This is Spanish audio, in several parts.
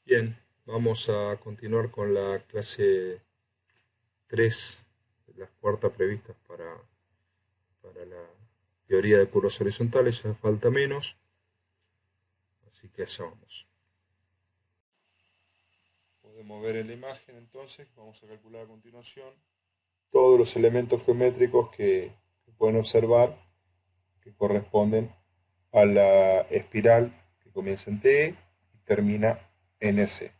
Bien, vamos a continuar con la clase 3 de las cuartas previstas para la teoría de curvas horizontales. Ya falta menos, así que allá vamos. Podemos ver en la imagen entonces, vamos a calcular a continuación todos los elementos geométricos que pueden observar que corresponden a la espiral que comienza en T y termina en S.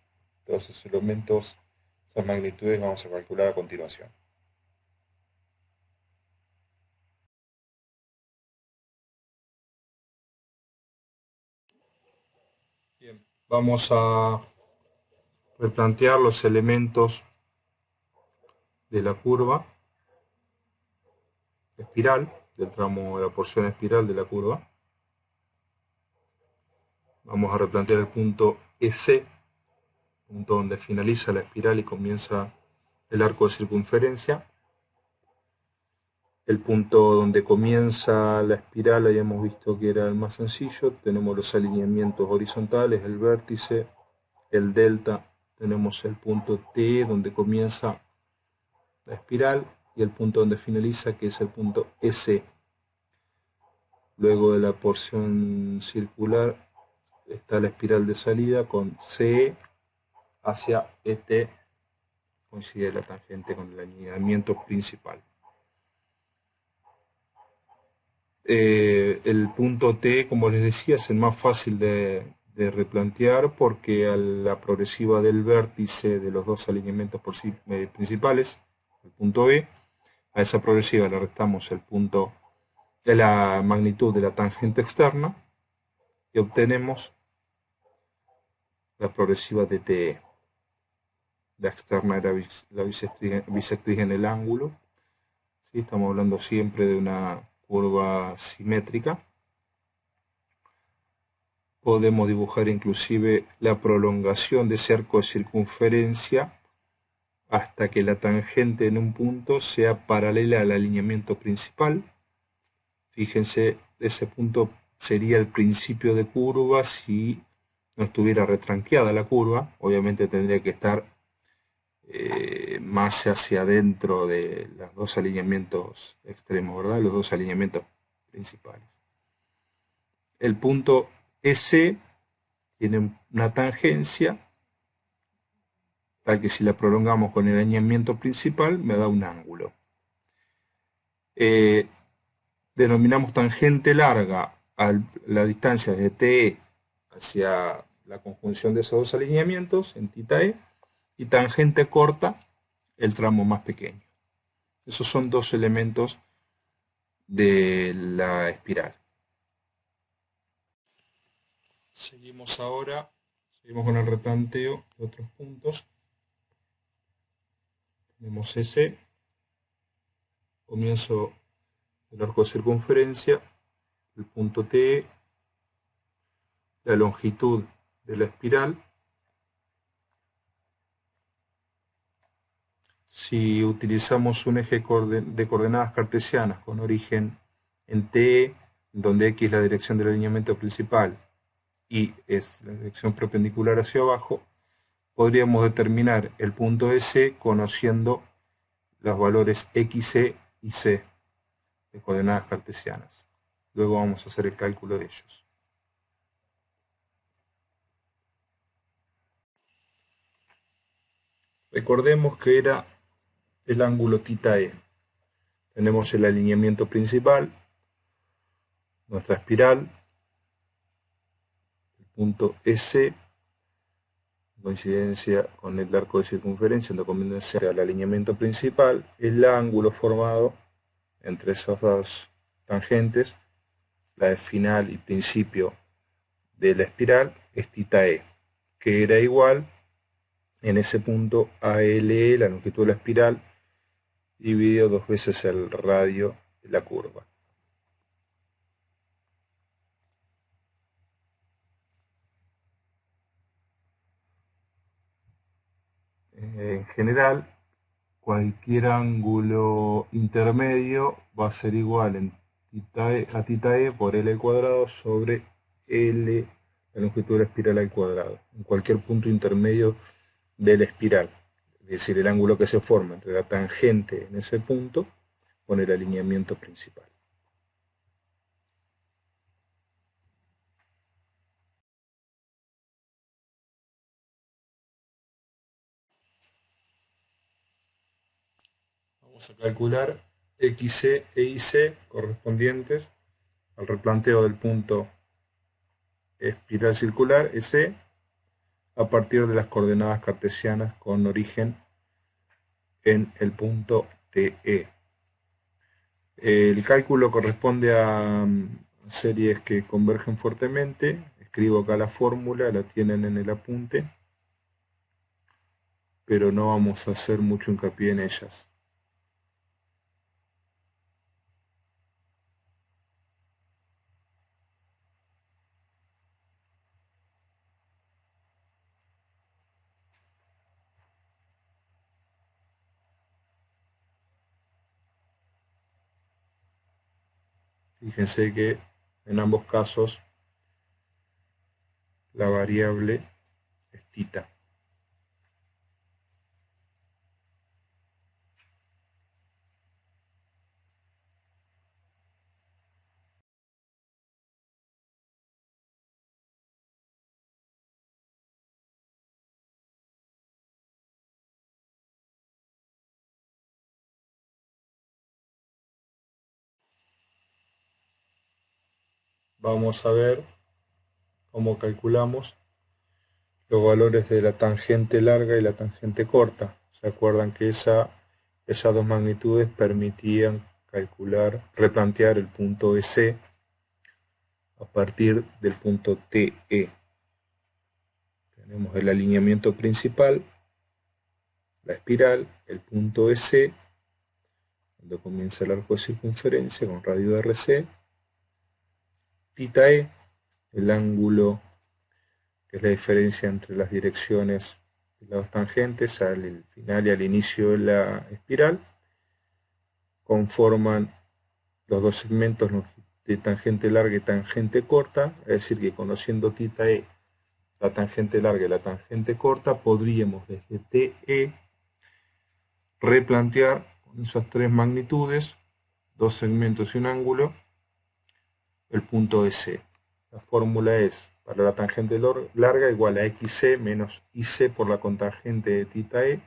Todos esos elementos, esas magnitudes vamos a calcular a continuación. Bien, vamos a replantear los elementos de la curva espiral, del tramo de la porción espiral de la curva. Vamos a replantear el punto EC, punto donde finaliza la espiral y comienza el arco de circunferencia. El punto donde comienza la espiral habíamos visto que era el más sencillo. Tenemos los alineamientos horizontales, el vértice, el delta. Tenemos el punto T donde comienza la espiral y el punto donde finaliza, que es el punto S. Luego de la porción circular está la espiral de salida con C hacia ET, coincide la tangente con el alineamiento principal. El punto T, como les decía, es el más fácil de replantear porque a la progresiva del vértice de los dos alineamientos principales, el punto B, a esa progresiva le restamos el punto de la magnitud de la tangente externa y obtenemos la progresiva de TE. La externa era la bisectriz en el ángulo. ¿Sí? Estamos hablando siempre de una curva simétrica. Podemos dibujar inclusive la prolongación de ese arco de circunferencia hasta que la tangente en un punto sea paralela al alineamiento principal. Fíjense, ese punto sería el principio de curva si no estuviera retranqueada la curva. Obviamente tendría que estar más hacia adentro de los dos alineamientos extremos, ¿verdad? Los dos alineamientos principales. El punto S tiene una tangencia tal que si la prolongamos con el alineamiento principal me da un ángulo. Denominamos tangente larga a la distancia de TE hacia la conjunción de esos dos alineamientos en θ e, y tangente corta el tramo más pequeño. Esos son dos elementos de la espiral. Seguimos con el replanteo de otros puntos. Tenemos ese comienzo del arco de circunferencia, el punto T, la longitud de la espiral. Si utilizamos un eje de coordenadas cartesianas con origen en T, donde X es la dirección del alineamiento principal y es la dirección perpendicular hacia abajo, podríamos determinar el punto S conociendo los valores X, E y C de coordenadas cartesianas. Luego vamos a hacer el cálculo de ellos. Recordemos que era el ángulo θ e. Tenemos el alineamiento principal, nuestra espiral, el punto S, coincidencia con el arco de circunferencia, en coincidencia al alineamiento principal, el ángulo formado entre esas dos tangentes, la de final y principio de la espiral, es θ e, que era igual en ese punto a LE, la longitud de la espiral, dividido dos veces el radio de la curva. En general, cualquier ángulo intermedio va a ser igual a θ e por L al cuadrado sobre L, la longitud de la espiral al cuadrado, en cualquier punto intermedio de la espiral, es decir, el ángulo que se forma entre la tangente en ese punto con el alineamiento principal. Vamos a calcular XC e IC correspondientes al replanteo del punto espiral circular EC a partir de las coordenadas cartesianas con origen en el punto TE. El cálculo corresponde a series que convergen fuertemente. Escribo acá la fórmula, la tienen en el apunte, pero no vamos a hacer mucho hincapié en ellas. Fíjense que en ambos casos la variable es tita. Vamos a ver cómo calculamos los valores de la tangente larga y la tangente corta. ¿Se acuerdan que esas dos magnitudes permitían calcular, replantear el punto EC a partir del punto TE? Tenemos el alineamiento principal, la espiral, el punto EC, donde comienza el arco de circunferencia con radio RC, θe, el ángulo que es la diferencia entre las direcciones de las dos tangentes al final y al inicio de la espiral, conforman los dos segmentos de tangente larga y tangente corta, es decir que conociendo θe, la tangente larga y la tangente corta, podríamos desde TE replantear con esas tres magnitudes, dos segmentos y un ángulo, el punto EC. La fórmula es, para la tangente larga, igual a XC menos IC por la cotangente de θe,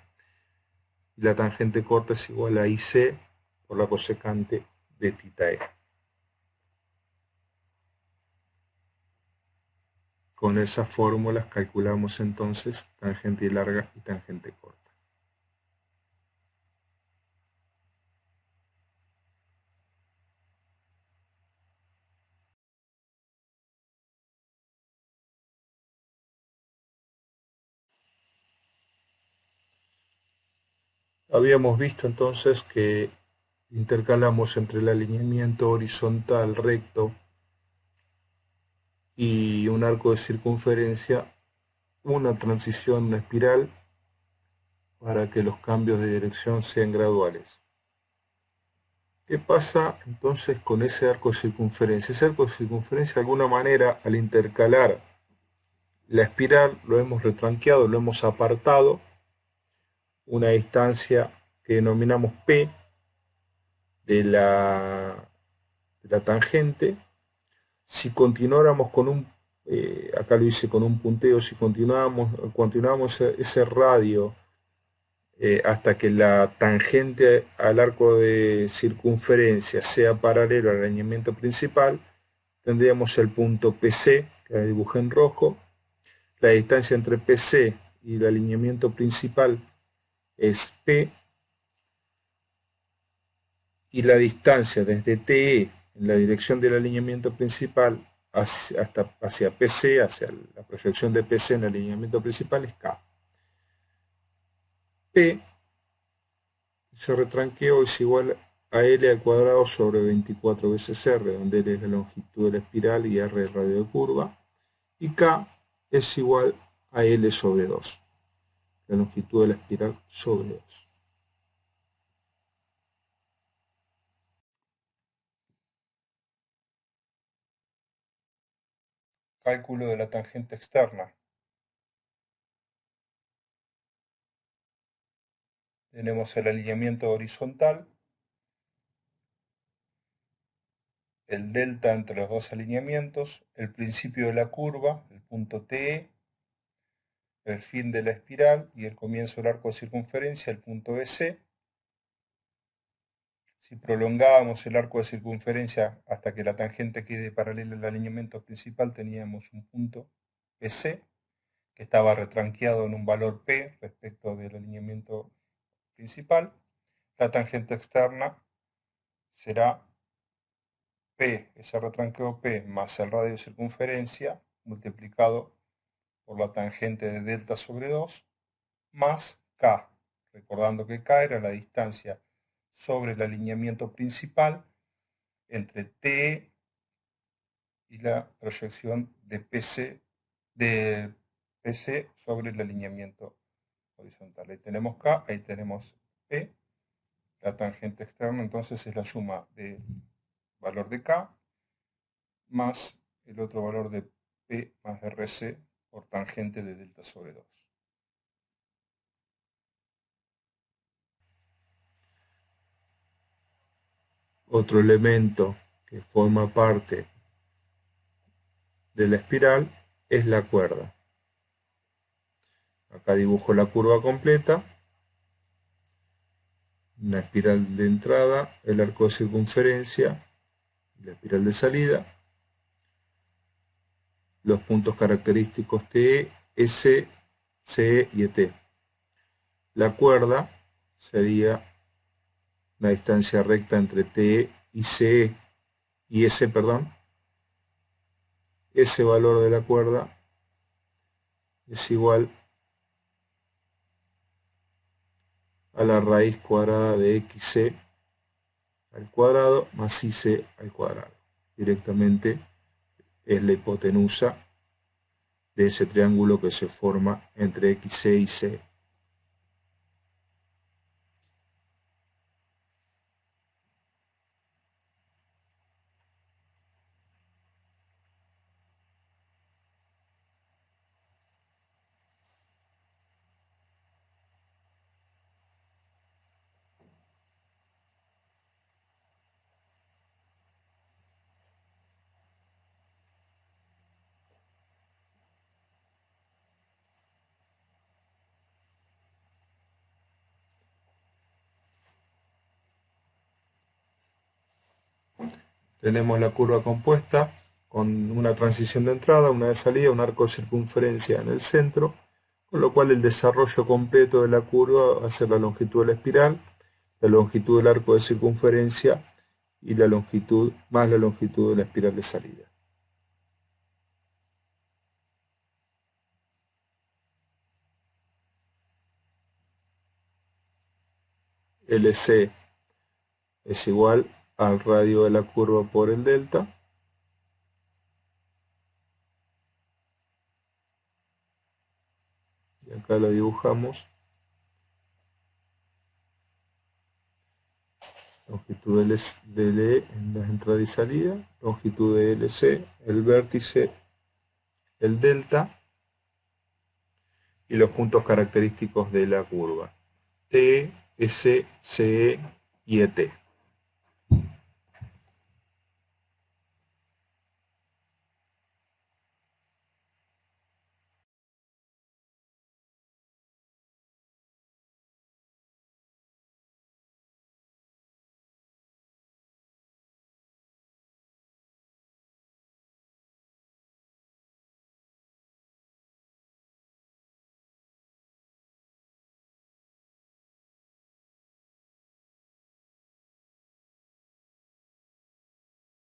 y la tangente corta es igual a IC por la cosecante de θe. Con esas fórmulas calculamos entonces tangente larga y tangente corta. Habíamos visto entonces que intercalamos entre el alineamiento horizontal recto y un arco de circunferencia una transición, una espiral, para que los cambios de dirección sean graduales. ¿Qué pasa entonces con ese arco de circunferencia? Ese arco de circunferencia, de alguna manera, al intercalar la espiral, lo hemos retranqueado, lo hemos apartado, una distancia que denominamos P de la tangente. Si continuáramos con un, acá lo hice con un punteo, si continuamos ese radio hasta que la tangente al arco de circunferencia sea paralelo al alineamiento principal, tendríamos el punto PC, que la dibujé en rojo. La distancia entre PC y el alineamiento principal es P, y la distancia desde TE en la dirección del alineamiento principal hacia PC, hacia la proyección de PC en el alineamiento principal, es K. P, ese retranqueo, es igual a L al cuadrado sobre 24 veces R, donde L es la longitud de la espiral y R el radio de curva, y K es igual a L sobre 2, la longitud de la espiral sobre 2. Cálculo de la tangente externa. Tenemos el alineamiento horizontal, el delta entre los dos alineamientos, el principio de la curva, el punto TE, el fin de la espiral y el comienzo del arco de circunferencia, el punto EC. Si prolongábamos el arco de circunferencia hasta que la tangente quede paralela al alineamiento principal, teníamos un punto EC que estaba retranqueado en un valor P respecto del alineamiento principal. La tangente externa será P, ese retranqueo P, más el radio de circunferencia multiplicado por la tangente de delta sobre 2, más K, recordando que K era la distancia sobre el alineamiento principal entre T y la proyección de PC sobre el alineamiento horizontal. Ahí tenemos K, ahí tenemos P. La tangente externa entonces es la suma del valor de K más el otro valor de P más RC por tangente de delta sobre 2. Otro elemento que forma parte de la espiral es la cuerda. Acá dibujo la curva completa, una espiral de entrada, el arco de circunferencia, la espiral de salida, los puntos característicos TE, S, CE y ET. La cuerda sería la distancia recta entre TE y CE y S, perdón. Ese valor de la cuerda es igual a la raíz cuadrada de XC al cuadrado más IC al cuadrado. Directamente es la hipotenusa de ese triángulo que se forma entre XC y C. Tenemos la curva compuesta con una transición de entrada, una de salida, un arco de circunferencia en el centro, con lo cual el desarrollo completo de la curva va a ser la longitud de la espiral, la longitud del arco de circunferencia y la longitud más la longitud de la espiral de salida. LC es igual al radio de la curva por el delta. Y acá la dibujamos. Longitud de LE en la entrada y salida. Longitud de LC, el vértice, el delta. Y los puntos característicos de la curva. T, S, CE y ET.